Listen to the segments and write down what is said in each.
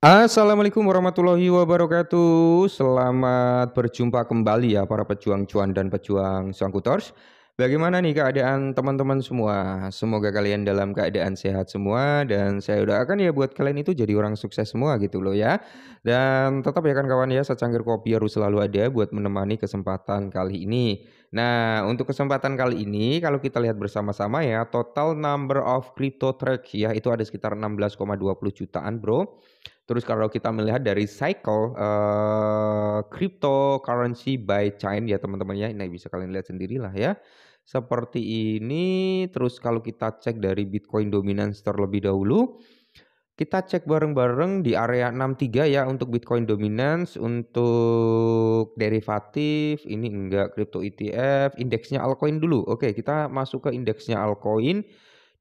Assalamualaikum warahmatullahi wabarakatuh. Selamat berjumpa kembali ya para pejuang cuan dan pejuang Sangkutors. Bagaimana nih keadaan teman-teman semua? Semoga kalian dalam keadaan sehat semua dan saya doakan ya buat kalian itu jadi orang sukses semua gitu loh ya. Dan tetap ya kan kawan ya, secangkir kopi harus selalu ada buat menemani kesempatan kali ini. Nah, untuk kesempatan kali ini kalau kita lihat bersama-sama ya, total number of crypto trade ya itu ada sekitar 16,20 jutaan, Bro. Terus kalau kita melihat dari cycle cryptocurrency by chain ya teman-teman ya, ini bisa kalian lihat sendirilah ya. Seperti ini, terus kalau kita cek dari Bitcoin dominance terlebih dahulu, kita cek bareng-bareng di area 63 ya untuk Bitcoin dominance, untuk derivatif ini enggak, crypto ETF, indeksnya altcoin dulu. Oke, kita masuk ke indeksnya altcoin.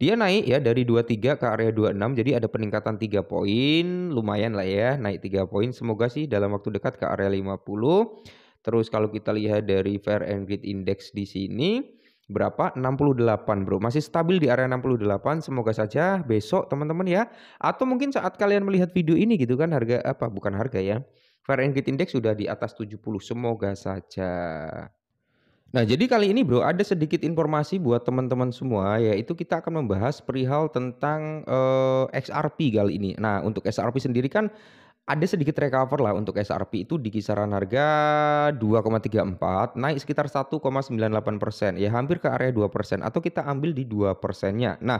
Dia naik ya dari 23 ke area 26, jadi ada peningkatan 3 poin, lumayan lah ya, naik 3 poin. Semoga sih dalam waktu dekat ke area 50. Terus kalau kita lihat dari Fair and Greed Index di sini berapa? 68, Bro. Masih stabil di area 68. Semoga saja besok teman-teman ya, atau mungkin saat kalian melihat video ini gitu kan, harga apa? Bukan harga ya. Fair and Greed Index sudah di atas 70. Semoga saja. Nah, jadi kali ini Bro, ada sedikit informasi buat teman-teman semua, yaitu kita akan membahas perihal tentang XRP kali ini. Nah, untuk XRP sendiri kan ada sedikit recover lah untuk XRP itu di kisaran harga 2,34, naik sekitar 1,98%, ya hampir ke area 2% atau kita ambil di 2%-nya. Nah,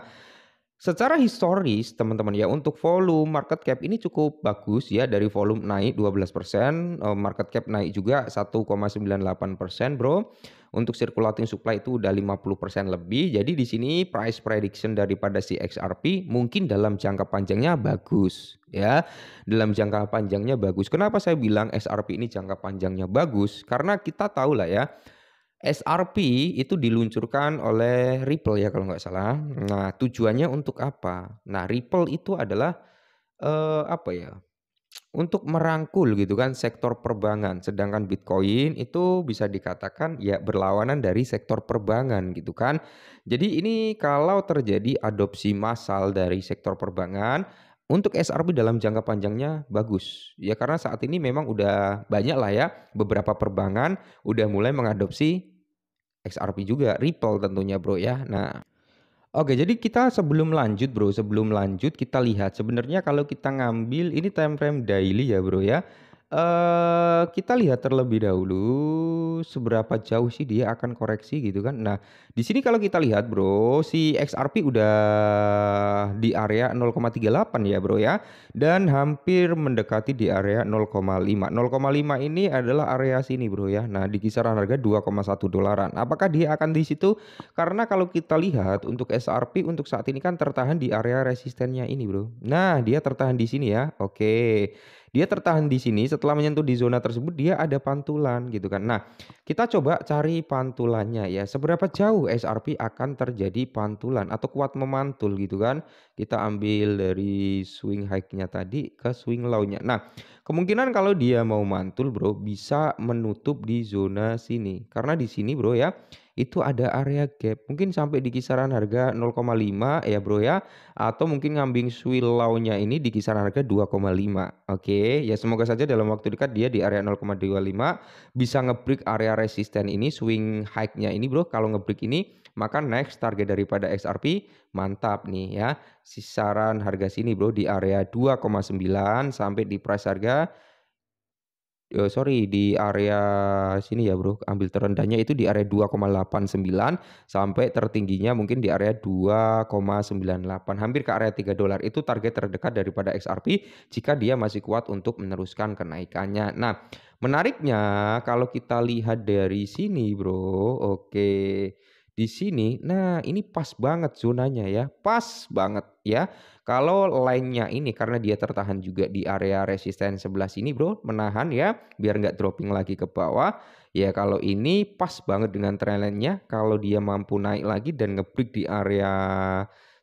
secara historis teman-teman ya, untuk volume market cap ini cukup bagus ya, dari volume naik 12%, market cap naik juga 1,98%, Bro. Untuk circulating supply itu udah 50% lebih. Jadi di sini price prediction daripada si XRP mungkin dalam jangka panjangnya bagus ya. Dalam jangka panjangnya bagus. Kenapa saya bilang XRP ini jangka panjangnya bagus? Karena kita tahu lah ya, SRP itu diluncurkan oleh Ripple ya kalau nggak salah. Nah, tujuannya untuk apa? Nah, Ripple itu adalah apa ya? Untuk merangkul gitu kan sektor perbankan. Sedangkan Bitcoin itu bisa dikatakan ya berlawanan dari sektor perbankan gitu kan. Jadi ini kalau terjadi adopsi massal dari sektor perbankan, untuk SRP dalam jangka panjangnya bagus. Ya karena saat ini memang udah banyak lah ya beberapa perbankan udah mulai mengadopsi XRP juga, Ripple tentunya Bro ya. Nah, oke, jadi kita sebelum lanjut Bro, sebelum lanjut kita lihat sebenarnya kalau kita ngambil ini time frame daily ya Bro ya. Kita lihat terlebih dahulu seberapa jauh sih dia akan koreksi gitu kan. Nah, di sini kalau kita lihat Bro, si XRP udah di area 0,38 ya Bro ya, dan hampir mendekati di area 0,5. 0,5 ini adalah area sini Bro ya. Nah, di kisaran harga 2,1 dolaran. Apakah dia akan di situ? Karena kalau kita lihat untuk SRP untuk saat ini kan tertahan di area resistennya ini Bro. Nah, dia tertahan di sini ya. Oke. Dia tertahan di sini, setelah menyentuh di zona tersebut dia ada pantulan gitu kan. Nah, kita coba cari pantulannya ya. Seberapa jauh SRP akan terjadi pantulan atau kuat memantul gitu kan. Kita ambil dari swing high-nya tadi ke swing low-nya. Nah, kemungkinan kalau dia mau mantul Bro bisa menutup di zona sini. Karena di sini Bro ya, itu ada area gap mungkin sampai di kisaran harga 0,5 ya Bro ya, atau mungkin ngambil swing low-nya ini di kisaran harga 2,5. Oke ya, semoga saja dalam waktu dekat dia di area 0,25 bisa ngebreak area resisten ini, swing high-nya ini Bro. Kalau ngebreak ini maka next target daripada XRP mantap nih ya, kisaran harga sini Bro di area 2,9 sampai di price harga sorry di area sini ya Bro, ambil terendahnya itu di area 2,89 sampai tertingginya mungkin di area 2,98, hampir ke area 3 dolar. Itu target terdekat daripada XRP jika dia masih kuat untuk meneruskan kenaikannya. Nah, menariknya kalau kita lihat dari sini Bro, oke. Di sini, nah ini pas banget zonanya ya, pas banget ya. Kalau line-nya ini karena dia tertahan juga di area resisten sebelah sini Bro, menahan ya biar nggak dropping lagi ke bawah. Ya kalau ini pas banget dengan trendline-nya, kalau dia mampu naik lagi dan ngebreak di area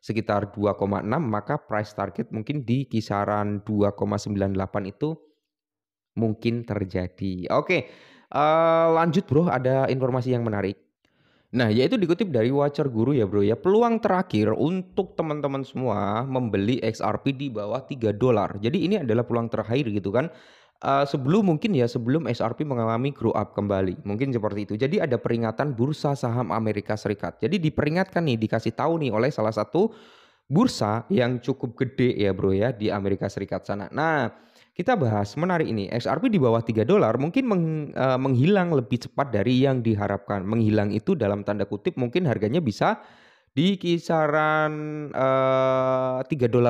sekitar 2,6 maka price target mungkin di kisaran 2,98 itu mungkin terjadi. Oke, lanjut Bro, ada informasi yang menarik. Nah, yaitu dikutip dari Watcher Guru ya Bro ya, peluang terakhir untuk teman-teman semua membeli XRP di bawah $3. Jadi ini adalah peluang terakhir gitu kan. Sebelum mungkin ya, sebelum XRP mengalami grow up kembali, mungkin seperti itu. Jadi ada peringatan bursa saham Amerika Serikat. Jadi diperingatkan nih, dikasih tahu nih oleh salah satu bursa yang cukup gede ya Bro ya di Amerika Serikat sana. Nah, kita bahas menarik ini. XRP di bawah $3 mungkin menghilang lebih cepat dari yang diharapkan. Menghilang itu dalam tanda kutip mungkin harganya bisa di kisaran $3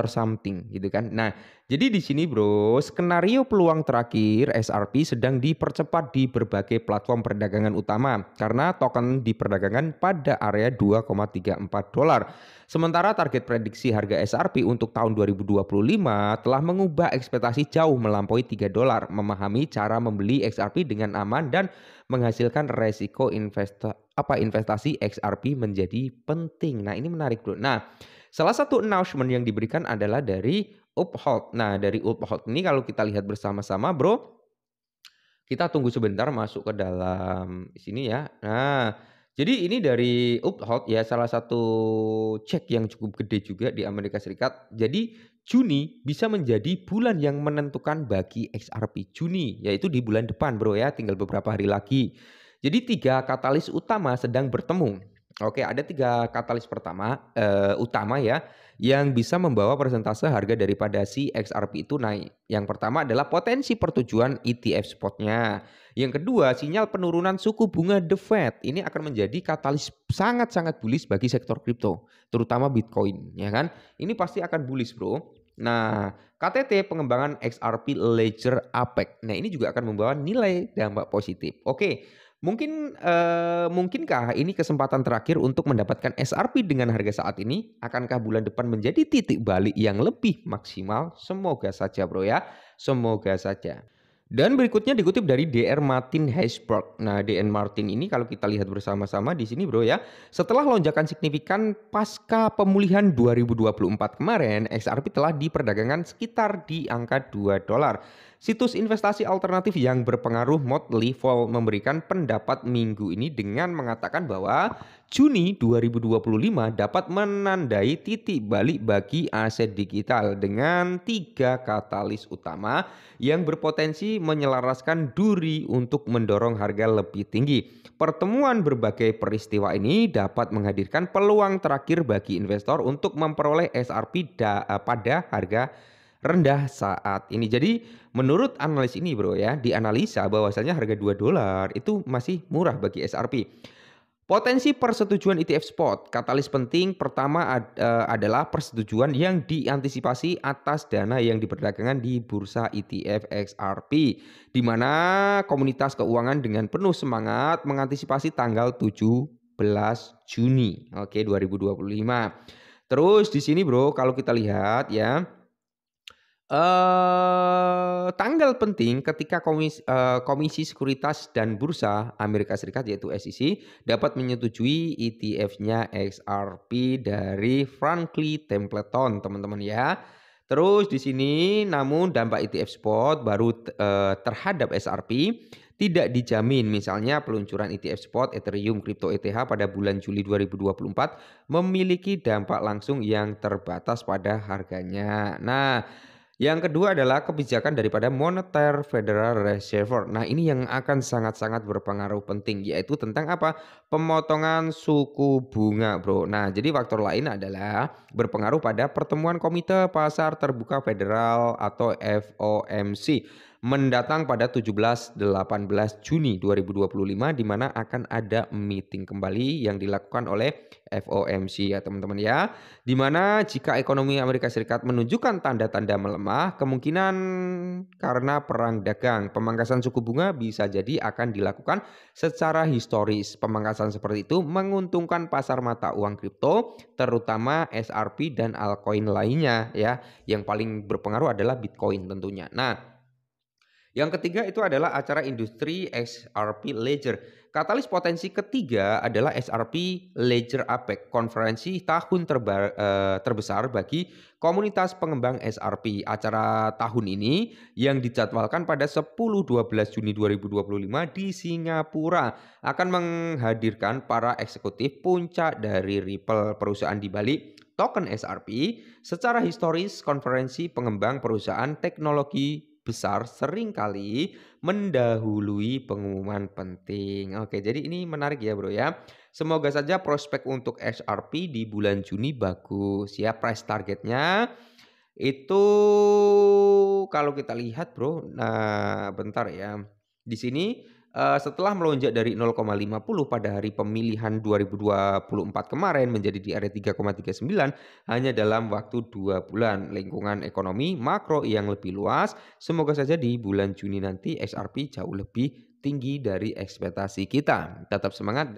something gitu kan. Nah, jadi di sini Bro, skenario peluang terakhir XRP sedang dipercepat di berbagai platform perdagangan utama karena token diperdagangkan pada area $2,34. Sementara target prediksi harga XRP untuk tahun 2025 telah mengubah ekspektasi jauh melampaui $3. Memahami cara membeli XRP dengan aman dan menghasilkan resiko investasi XRP menjadi penting. Nah, ini menarik, Bro. Nah, salah satu announcement yang diberikan adalah dari Uphold. Nah, dari Uphold ini kalau kita lihat bersama-sama, Bro, kita tunggu sebentar masuk ke dalam sini ya. Nah, jadi ini dari Uphold ya, salah satu cek yang cukup gede juga di Amerika Serikat. Jadi Juni bisa menjadi bulan yang menentukan bagi XRP. Juni, yaitu di bulan depan Bro ya, tinggal beberapa hari lagi. Jadi 3 katalis utama sedang bertemu. Oke, ada 3 katalis utama ya, yang bisa membawa persentase harga daripada si XRP itu naik. Yang pertama adalah potensi pertujuan ETF spotnya. Yang kedua, sinyal penurunan suku bunga The Fed. Ini akan menjadi katalis sangat-sangat bullish bagi sektor kripto, terutama Bitcoin, ya kan? Ini pasti akan bullish, Bro. Nah, KTT pengembangan XRP Ledger APEC. Nah, ini juga akan membawa nilai dampak positif. Oke, mungkinkah ini kesempatan terakhir untuk mendapatkan XRP dengan harga saat ini? Akankah bulan depan menjadi titik balik yang lebih maksimal? Semoga saja Bro ya, semoga saja. Dan berikutnya dikutip dari DR Martin Heisenberg. Nah, DR Martin ini kalau kita lihat bersama-sama di sini Bro ya, setelah lonjakan signifikan pasca pemulihan 2024 kemarin, XRP telah diperdagangkan sekitar di angka $2. Situs investasi alternatif yang berpengaruh Motley Fool memberikan pendapat minggu ini dengan mengatakan bahwa Juni 2025 dapat menandai titik balik bagi aset digital dengan 3 katalis utama yang berpotensi menyelaraskan duri untuk mendorong harga lebih tinggi. Pertemuan berbagai peristiwa ini dapat menghadirkan peluang terakhir bagi investor untuk memperoleh XRP pada harga rendah saat ini. Jadi menurut analis ini Bro ya, dianalisa bahwasanya harga $2 itu masih murah bagi XRP. Potensi persetujuan ETF spot, katalis penting pertama adalah persetujuan yang diantisipasi atas dana yang diperdagangkan di bursa ETF XRP, di mana komunitas keuangan dengan penuh semangat mengantisipasi tanggal 17 Juni, oke 2025. Terus di sini Bro, kalau kita lihat ya, tanggal penting ketika Komisi Sekuritas dan Bursa Amerika Serikat yaitu SEC dapat menyetujui ETF-nya XRP dari Franklin Templeton, teman-teman ya. Terus di sini namun dampak ETF spot baru terhadap XRP tidak dijamin. Misalnya peluncuran ETF spot Ethereum Crypto ETH pada bulan Juli 2024 memiliki dampak langsung yang terbatas pada harganya. Nah, yang kedua adalah kebijakan daripada Moneter Federal Reserve. Nah, ini yang akan sangat-sangat berpengaruh penting, yaitu tentang apa? Pemotongan suku bunga, Bro. Nah, jadi faktor lain adalah berpengaruh pada pertemuan Komite Pasar Terbuka Federal atau FOMC mendatang pada 17-18 Juni 2025 di mana akan ada meeting kembali yang dilakukan oleh FOMC ya teman-teman ya. Di mana jika ekonomi Amerika Serikat menunjukkan tanda-tanda melemah, kemungkinan karena perang dagang, pemangkasan suku bunga bisa jadi akan dilakukan secara historis. Pemangkasan seperti itu menguntungkan pasar mata uang kripto, terutama XRP dan altcoin lainnya ya. Yang paling berpengaruh adalah Bitcoin tentunya. Nah, Yang ketiga itu adalah acara industri XRP Ledger. Katalis potensi ketiga adalah XRP Ledger APEC, konferensi tahun terbesar bagi komunitas pengembang XRP. Acara tahun ini yang dijadwalkan pada 10-12 Juni 2025 di Singapura akan menghadirkan para eksekutif puncak dari Ripple, perusahaan di balik token XRP. Secara historis, konferensi pengembang perusahaan teknologi besar seringkali mendahului pengumuman penting. Oke, jadi ini menarik ya, Bro, ya. Semoga saja prospek untuk XRP di bulan Juni bagus ya. Price targetnya itu kalau kita lihat, Bro, nah bentar ya. Di sini setelah melonjak dari 0,50 pada hari pemilihan 2024 kemarin menjadi di area 3,39 hanya dalam waktu 2 bulan. Lingkungan ekonomi makro yang lebih luas, semoga saja di bulan Juni nanti XRP jauh lebih tinggi dari ekspektasi kita. Tetap semangat.